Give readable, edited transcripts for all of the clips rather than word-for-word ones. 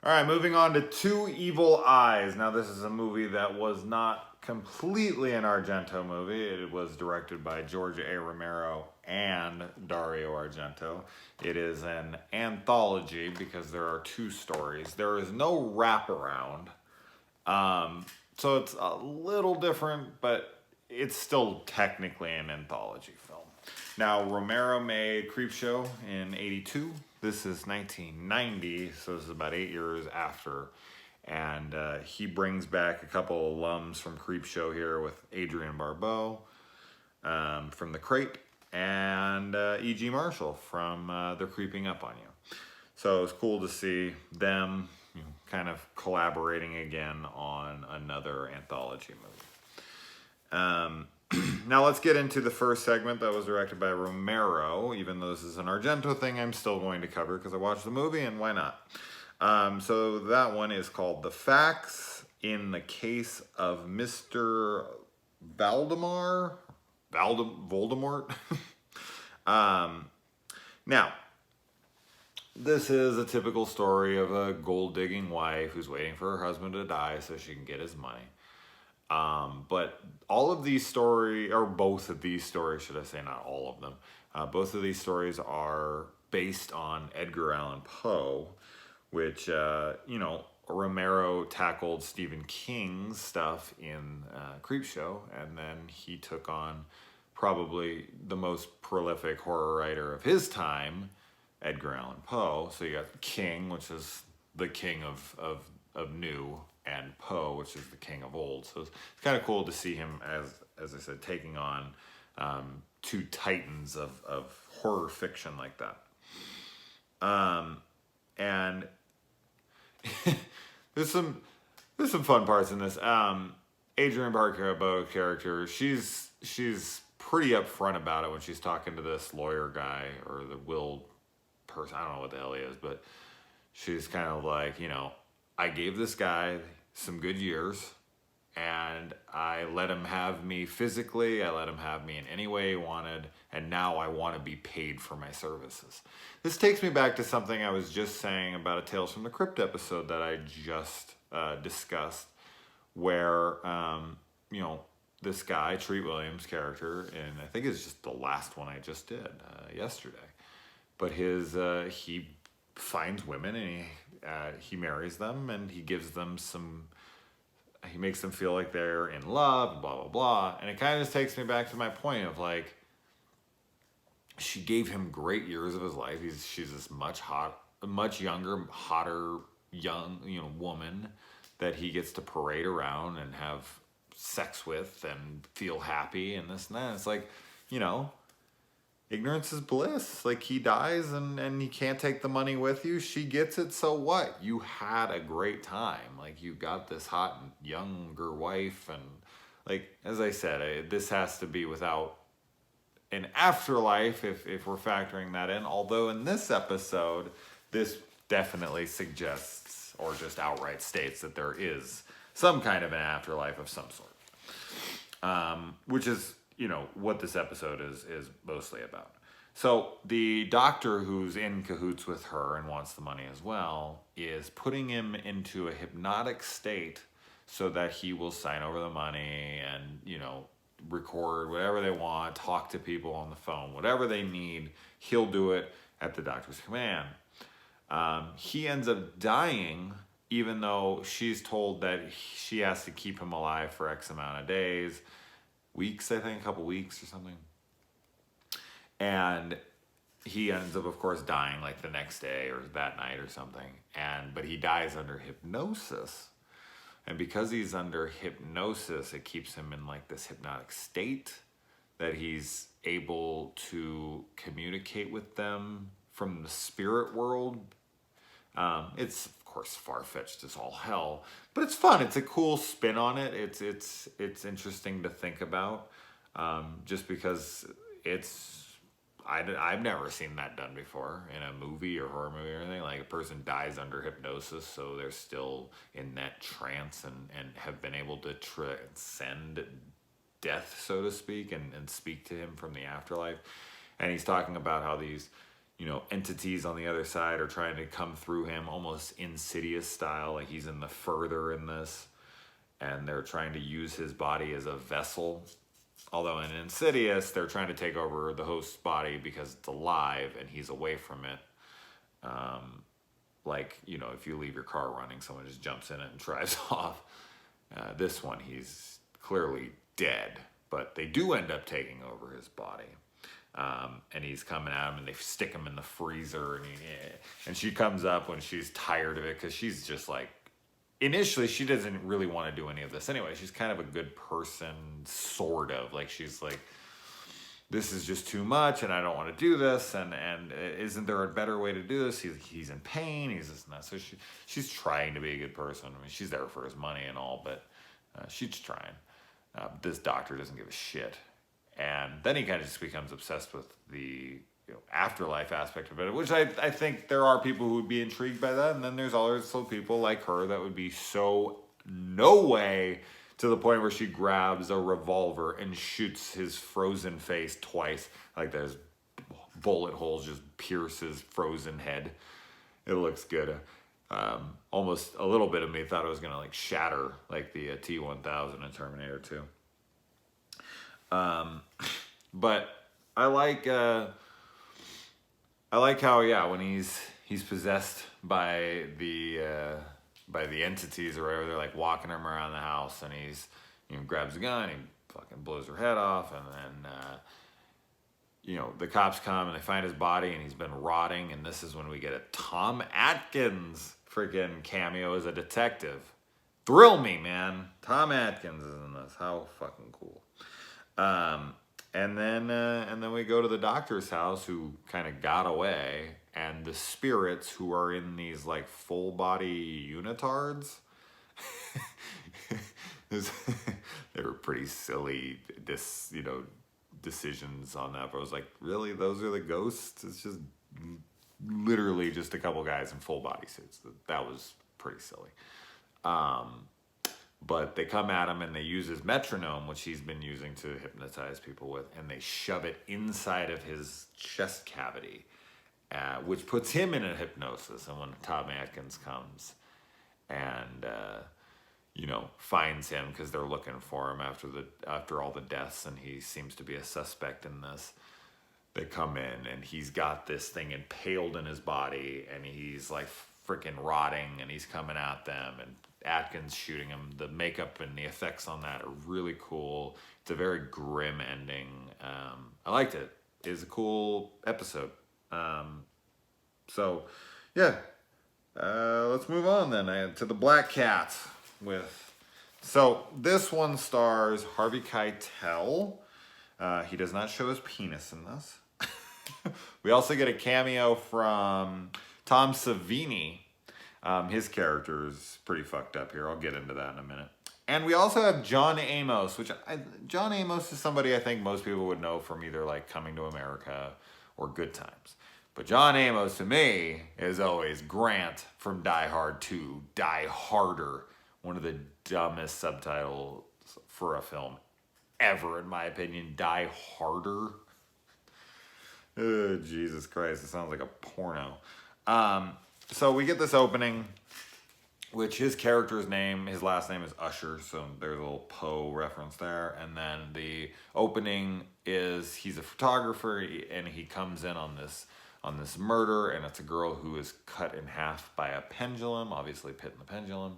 All right, moving on to Two Evil Eyes. Now, this is a movie that was not completely an Argento movie. It was directed by George A. Romero and Dario Argento. It is an anthology because there are two stories. There is no wraparound. So it's a little different, but it's still technically an anthology film. Now, Romero made Creepshow in '82. This is 1990, so this is about 8 years after. And he brings back a couple alums from Creepshow here with Adrienne Barbeau from The Crate and E.G. Marshall from They're Creeping Up on You. So it's cool to see them kind of collaborating again on another anthology movie. Now let's get into the first segment that was directed by Romero. Even though this is an Argento thing, I'm still going to cover because I watched the movie and why not? So that one is called The Facts in the Case of Mr. Voldemort. Now, this is a typical story of a gold-digging wife who's waiting for her husband to die so she can get his money. But all of these stories, or both of these stories, should I say, not all of them, both of these stories are based on Edgar Allan Poe, which, Romero tackled Stephen King's stuff in Creepshow, and then he took on probably the most prolific horror writer of his time, Edgar Allan Poe. So you got King, which is the king of new, and Poe, which is the king of old. So it's kind of cool to see him, as I said, taking on two titans of horror fiction like that. And there's some fun parts in this. Adrienne Barbeau character, she's pretty upfront about it when she's talking to this lawyer guy or the will person. I don't know what the hell he is, but she's kind of like, I gave this guy some good years and I let him have me physically, I let him have me in any way he wanted, and now I want to be paid for my services. This takes me back to something I was just saying about a Tales from the Crypt episode that I just discussed, where, this guy, Treat Williams' character, and I think it's just the last one I just did yesterday, but he finds women and he marries them and he gives them he makes them feel like they're in love, blah, blah, blah. And it kind of just takes me back to my point of like, she gave him great years of his life. She's this much younger, hotter, young, woman that he gets to parade around and have sex with and feel happy and this and that. It's like, ignorance is bliss. Like, he dies and he can't take the money with you. She gets it, so what? You had a great time. Like, you got this hot younger wife, and like, as I said, this has to be without an afterlife if we're factoring that in. Although in this episode, this definitely suggests or just outright states that there is some kind of an afterlife of some sort, which is what this episode is mostly about. So the doctor who's in cahoots with her and wants the money as well is putting him into a hypnotic state so that he will sign over the money and, record whatever they want, talk to people on the phone, whatever they need, he'll do it at the doctor's command. He ends up dying, even though she's told that she has to keep him alive for X amount of days. Weeks, I think, a couple weeks or something. And he ends up, of course, dying like the next day or that night or something. But he dies under hypnosis. And because he's under hypnosis, it keeps him in like this hypnotic state that he's able to communicate with them from the spirit world. It's of course far-fetched as all hell, but it's fun. It's a cool spin on it. It's interesting to think about, just because I've never seen that done before in a movie or horror movie or anything. Like, a person dies under hypnosis, so they're still in that trance and have been able to transcend death, so to speak, and speak to him from the afterlife. And he's talking about how these entities on the other side are trying to come through him, almost Insidious style, like he's in the further in this, and they're trying to use his body as a vessel. Although in Insidious, they're trying to take over the host's body because it's alive and he's away from it. If you leave your car running, someone just jumps in it and drives off. This one, he's clearly dead, but they do end up taking over his body. And he's coming at him, and they stick him in the freezer, and she comes up when she's tired of it, because she's just like, initially she doesn't really want to do any of this anyway. She's kind of a good person, sort of, like she's like, this is just too much, and I don't want to do this, and isn't there a better way to do this? He's in pain, he's this and that. So she's trying to be a good person. I mean, she's there for his money and all, but she's trying. This doctor doesn't give a shit. And then he kind of just becomes obsessed with the afterlife aspect of it, which I think there are people who would be intrigued by that. And then there's also people like her that would be so no way, to the point where she grabs a revolver and shoots his frozen face twice. Like there's bullet holes just pierce his frozen head. It looks good. Almost a little bit of me thought it was going to like shatter like the T-1000 in Terminator 2. But I like how, when he's possessed by the entities or whatever, they're like walking him around the house, and he's grabs a gun, he fucking blows her head off, and then the cops come and they find his body, and he's been rotting, and this is when we get a Tom Atkins freaking cameo as a detective. Thrill me, man. Tom Atkins is in this. How fucking cool. And then we go to the doctor's house, who kind of got away, and the spirits who are in these like full body unitards. They were pretty silly, decisions on that. But I was like, really, those are the ghosts? It's just literally just a couple guys in full body suits. That was pretty silly. But they come at him and they use his metronome, which he's been using to hypnotize people with, and they shove it inside of his chest cavity, which puts him in a hypnosis. And when Tom Atkins comes and, finds him, because they're looking for him after all the deaths, and he seems to be a suspect in this, they come in and he's got this thing impaled in his body, and he's like freaking rotting, and he's coming at them, and Atkins shooting him. The makeup and the effects on that are really cool. It's a very grim ending. I liked it. It was a cool episode. Let's move on then to the Black Cat. So this one stars Harvey Keitel. He does not show his penis in this. We also get a cameo from Tom Savini. His character is pretty fucked up here. I'll get into that in a minute. And we also have John Amos, John Amos is somebody I think most people would know from either like Coming to America or Good Times. But John Amos, to me, is always Grant from Die Hard 2, Die Harder, one of the dumbest subtitles for a film ever, in my opinion. Die Harder. Oh, Jesus Christ, it sounds like a porno. So we get this opening, which his character's name, his last name is Usher, so there's a little Poe reference there. And then the opening is he's a photographer, and he comes in on this murder, and it's a girl who is cut in half by a pendulum, obviously Pit and the Pendulum.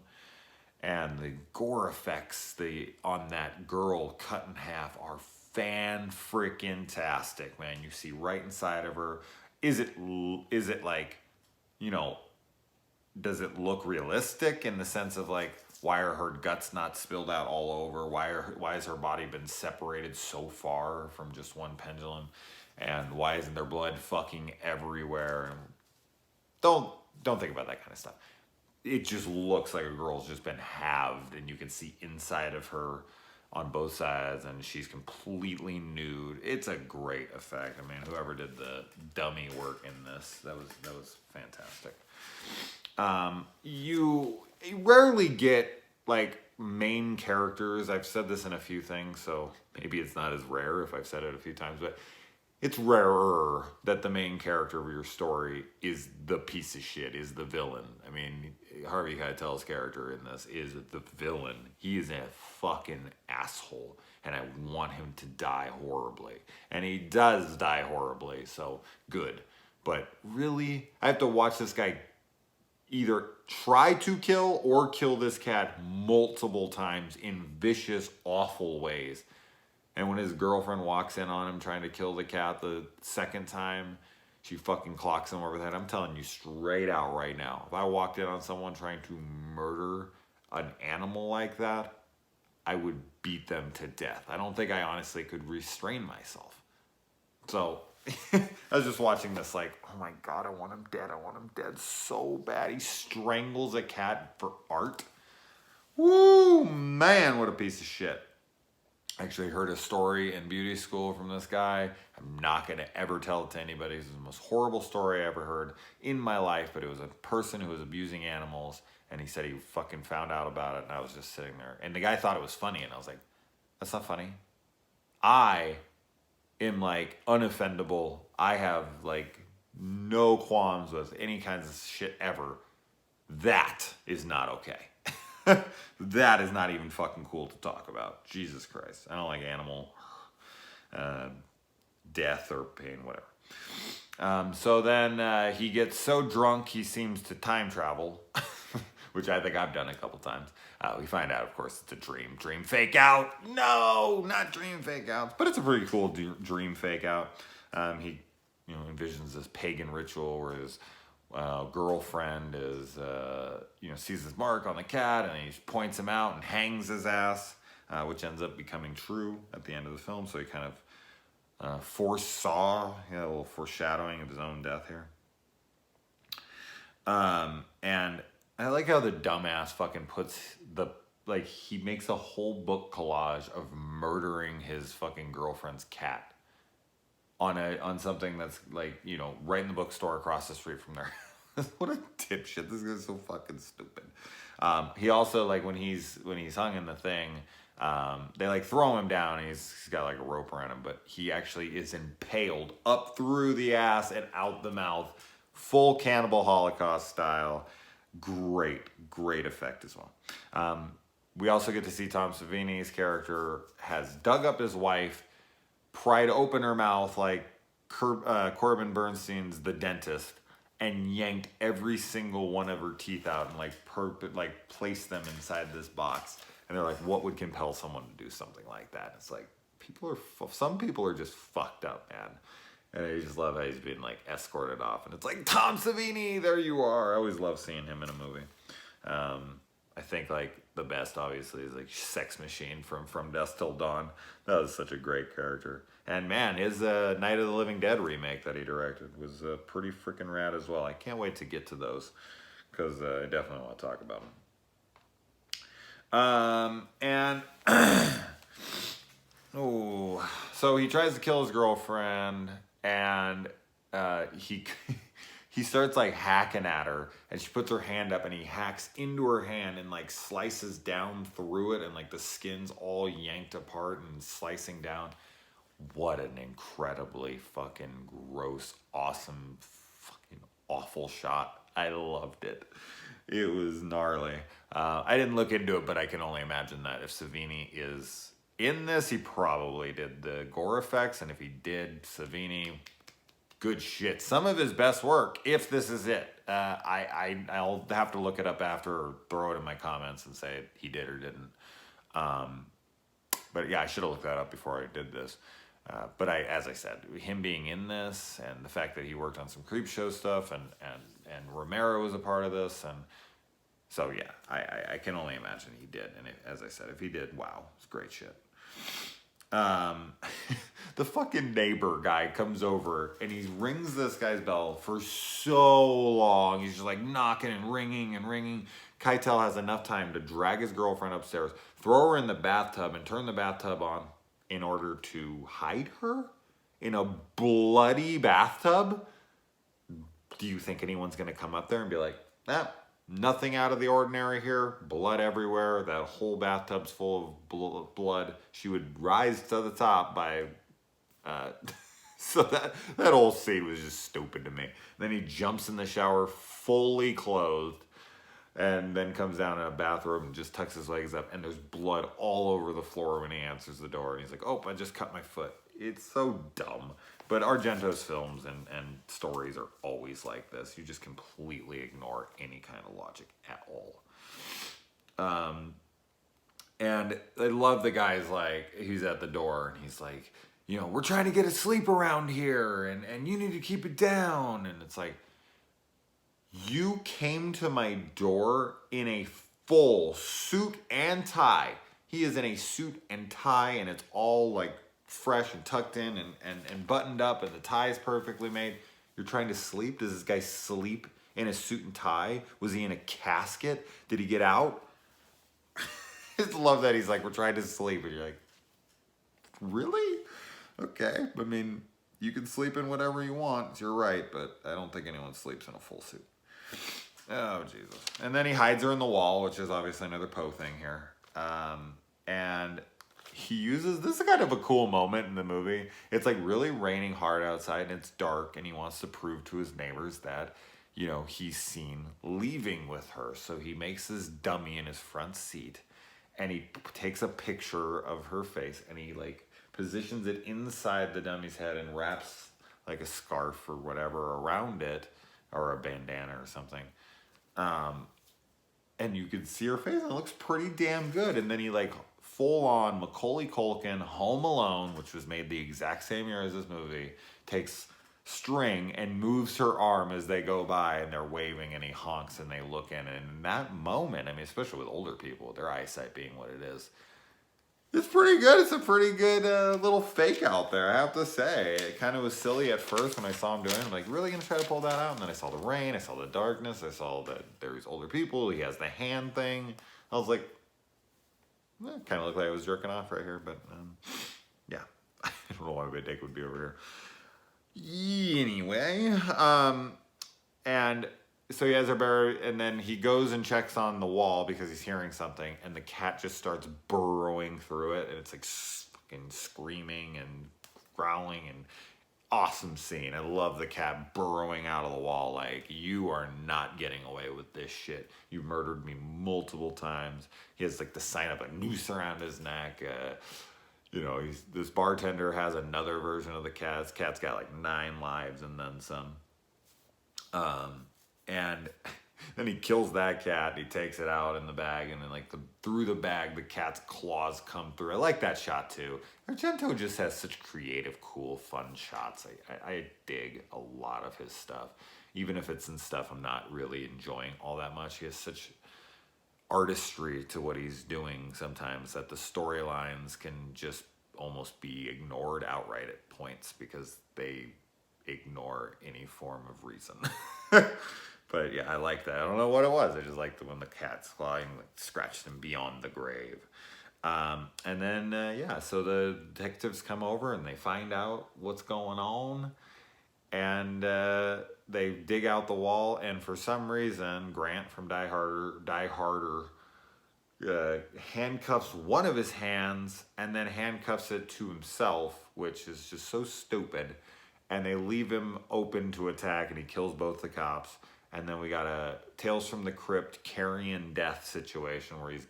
And the gore effects on that girl cut in half are fan-freaking-tastic, man. You see right inside of her. Is it like, does it look realistic in the sense of like, why are her guts not spilled out all over? Why has her body been separated so far from just one pendulum? And why isn't there blood fucking everywhere? Don't think about that kind of stuff. It just looks like a girl's just been halved, and you can see inside of her on both sides, and she's completely nude. It's a great effect. I mean, whoever did the dummy work in this, that was fantastic. You rarely get like main characters. I've said this in a few things, so maybe it's not as rare if I've said it a few times, but it's rarer that the main character of your story is the piece of shit, is the villain. I mean, Harvey Keitel's character in this is the villain. He is a fucking asshole, and I want him to die horribly. And he does die horribly, so good. But really, I have to watch this guy either try to kill or kill this cat multiple times in vicious, awful ways. And when his girlfriend walks in on him trying to kill the cat the second time, she fucking clocks him over the head. I'm telling you straight out right now, if I walked in on someone trying to murder an animal like that, I would beat them to death. I don't think I honestly could restrain myself. So I was just watching this like, oh my God, I want him dead. I want him dead so bad. He strangles a cat for art. Woo, man, what a piece of shit. I actually heard a story in beauty school from this guy. I'm not going to ever tell it to anybody. This is the most horrible story I ever heard in my life, but it was a person who was abusing animals, and he said he fucking found out about it, and I was just sitting there. And the guy thought it was funny, and I was like, that's not funny. I am like unoffendable. I have like no qualms with any kinds of shit ever. That is not okay. That is not even fucking cool to talk about. Jesus Christ. I don't like animal death or pain, whatever. So then he gets so drunk he seems to time travel, which I think I've done a couple times. We find out, of course, it's a dream. Dream fake out. No, not dream fake outs. But it's a pretty cool dream fake out. He envisions this pagan ritual where his girlfriend is, sees his mark on the cat, and he points him out and hangs his ass, which ends up becoming true at the end of the film. So he kind of foresaw, a little foreshadowing of his own death here. And I like how the dumbass fucking he makes a whole book collage of murdering his fucking girlfriend's cat on something that's like, right in the bookstore across the street from there. What a dipshit. This guy's so fucking stupid. He also, like, when he's hung in the thing, they like throw him down, and he's got like a rope around him, but he actually is impaled up through the ass and out the mouth, full Cannibal Holocaust style. Great effect as well. We also get to see Tom Savini's character has dug up his wife, pried open her mouth like Corbin Bernstein's The Dentist, and yanked every single one of her teeth out and placed them inside this box. And they're like, what would compel someone to do something like that? It's like, some people are just fucked up, man. And I just love how he's being like escorted off, and it's like, Tom Savini, there you are. I always love seeing him in a movie. I think like the best obviously is like Sex Machine from Dusk Till Dawn. That was such a great character. And man, his Night of the Living Dead remake that he directed was pretty freaking rad as well. I can't wait to get to those, because I definitely want to talk about them. So he tries to kill his girlfriend, and he starts like hacking at her, and she puts her hand up, and he hacks into her hand and like slices down through it, and like the skin's all yanked apart and slicing down. What an incredibly fucking gross, awesome, fucking awful shot. I loved it. It was gnarly. I didn't look into it, but I can only imagine that if Savini is in this, he probably did the gore effects, and if he did, Savini, good shit. Some of his best work, if this is it. I'll have to look it up after, or throw it in my comments and say he did or didn't. But yeah, I should have looked that up before I did this. But as I said, him being in this, and the fact that he worked on some Creepshow stuff, and Romero was a part of this, and so yeah, I can only imagine he did. And as I said, if he did, wow, it's great shit. The fucking neighbor guy comes over, and he rings this guy's bell for so long. He's just like knocking and ringing and ringing. Keitel has enough time to drag his girlfriend upstairs, throw her in the bathtub, and turn the bathtub on in order to hide her in a bloody bathtub. Do you think anyone's going to come up there and be like, nothing out of the ordinary here, blood everywhere, that whole bathtub's full of blood? She would rise to the top by So that whole scene was just stupid to me. Then he jumps in the shower fully clothed and then comes down in a bathrobe and just tucks his legs up, and there's blood all over the floor when he answers the door. And he's like, oh, I just cut my foot. It's so dumb. But Argento's films and stories are always like this. You just completely ignore any kind of logic at all. And I love the guy's like, he's at the door and he's like, you know, we're trying to get asleep around here and you need to keep it down. And it's like, you came to my door in a full suit and tie. He is in a suit and tie, and it's all like fresh and tucked in and buttoned up, and the tie is perfectly made. You're trying to sleep? Does this guy sleep in a suit and tie? Was he in a casket? Did he get out? I just love that he's like, we're trying to sleep. And you're like, really? Okay. I mean, you can sleep in whatever you want. You're right, but I don't think anyone sleeps in a full suit. Oh, Jesus. And then he hides her in the wall, which is obviously another Poe thing here. And he uses, this is kind of a cool moment in the movie. It's like really raining hard outside and it's dark, and he wants to prove to his neighbors that, you know, he's seen leaving with her. So he makes this dummy in his front seat and he takes a picture of her face and he like positions it inside the dummy's head and wraps like a scarf or whatever around it, or a bandana or something. And you can see her face and it looks pretty damn good. And then he like full on Macaulay Culkin, Home Alone, which was made the exact same year as this movie, takes string and moves her arm as they go by and they're waving and he honks and they look in. And in that moment, I mean, especially with older people, their eyesight being what it is, it's pretty good. It's a pretty good little fake out there, I have to say. It kind of was silly at first when I saw him doing it. I'm like, really going to try to pull that out? And then I saw the rain. I saw the darkness. I saw that there's older people. He has the hand thing. I was like, kind of looked like I was jerking off right here. But, yeah. I don't know why my dick would be over here. Anyway. And so he has her buried, and then he goes and checks on the wall because he's hearing something, and the cat just starts burrowing through it, and it's like fucking screaming and growling, and awesome scene. I love the cat burrowing out of the wall like, you are not getting away with this shit. You murdered me multiple times. He has like the sign up a noose around his neck. You know, this bartender has another version of the cat. This cat's got like 9 lives and then some. And then he kills that cat. He takes it out in the bag, and then like through the bag, the cat's claws come through. I like that shot too. Argento just has such creative, cool, fun shots. I dig a lot of his stuff, even if it's in stuff I'm not really enjoying all that much. He has such artistry to what he's doing sometimes that the storylines can just almost be ignored outright at points because they ignore any form of reason. But yeah, I like that. I don't know what it was. I just liked when the cat's clawing like scratched him beyond the grave. And then, yeah, so the detectives come over and they find out what's going on. And they dig out the wall. And for some reason, Grant from Die Harder handcuffs one of his hands and then handcuffs it to himself, which is just so stupid. And they leave him open to attack, and he kills both the cops. And then we got a Tales from the Crypt carrion death situation where he's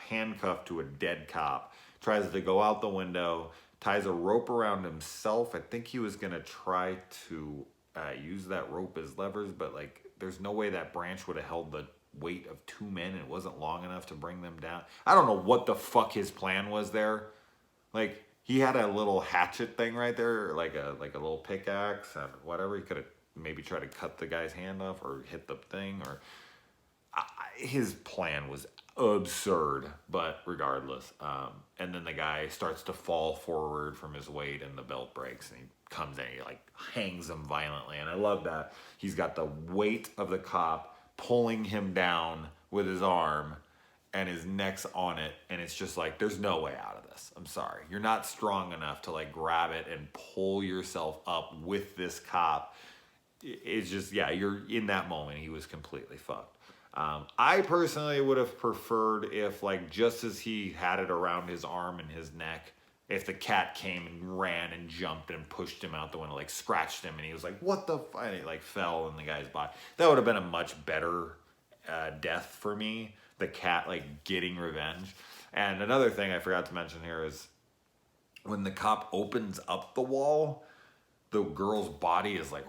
handcuffed to a dead cop, tries to go out the window, ties a rope around himself. I think he was going to try to use that rope as levers, but like there's no way that branch would have held the weight of 2 men. It wasn't long enough to bring them down. I don't know what the fuck his plan was there. Like, he had a little hatchet thing right there, like a little pickaxe or whatever. He could have maybe tried to cut the guy's hand off or hit the thing. Or his plan was absurd, but regardless. And then the guy starts to fall forward from his weight, and the belt breaks, and he comes in and he like hangs him violently. And I love that he's got the weight of the cop pulling him down with his arm, and his neck's on it, and it's just like, there's no way out of this. I'm sorry. You're not strong enough to like grab it and pull yourself up with this cop. It's just, yeah, you're in that moment. He was completely fucked. I personally would have preferred if like just as he had it around his arm and his neck, if the cat came and ran and jumped and pushed him out the window, like scratched him, and he was like, what the fuck? And he like fell in the guy's body. That would have been a much better death for me. The cat like getting revenge. And another thing I forgot to mention here is when the cop opens up the wall, the girl's body is like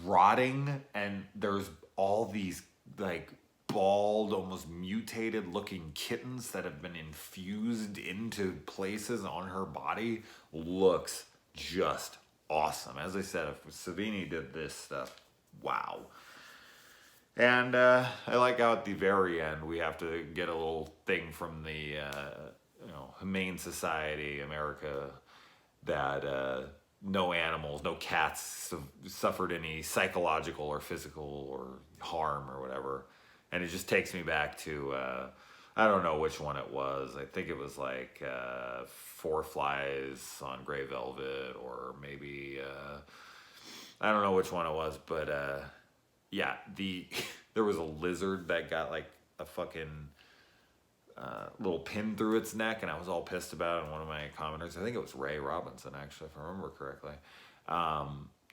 rotting, and there's all these like bald, almost mutated looking kittens that have been infused into places on her body. Looks just awesome. As I said, if Savini did this stuff, wow. And I like how at the very end we have to get a little thing from the Humane Society America that no animals, no cats suffered any psychological or physical or harm or whatever. And it just takes me back to, I don't know which one it was. I think it was like Four Flies on Grey Velvet, or maybe, I don't know which one it was, but yeah, there was a lizard that got like a fucking little pin through its neck, and I was all pissed about it. And one of my commenters, I think it was Ray Robinson actually, if I remember correctly,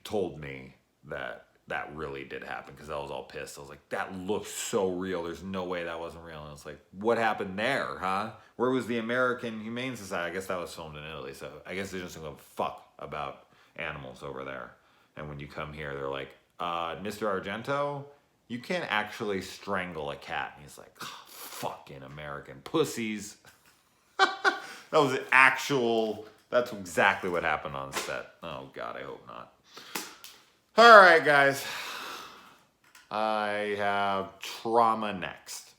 told me that really did happen, because I was all pissed. I was like, that looks so real. There's no way that wasn't real. And I was like, what happened there, huh? Where was the American Humane Society? I guess that was filmed in Italy, so I guess they just don't give a fuck about animals over there. And when you come here, they're like, Mr. Argento, you can't actually strangle a cat. And he's like, oh, fucking American pussies. That's exactly what happened on set. Oh, God, I hope not. All right, guys. I have trauma next.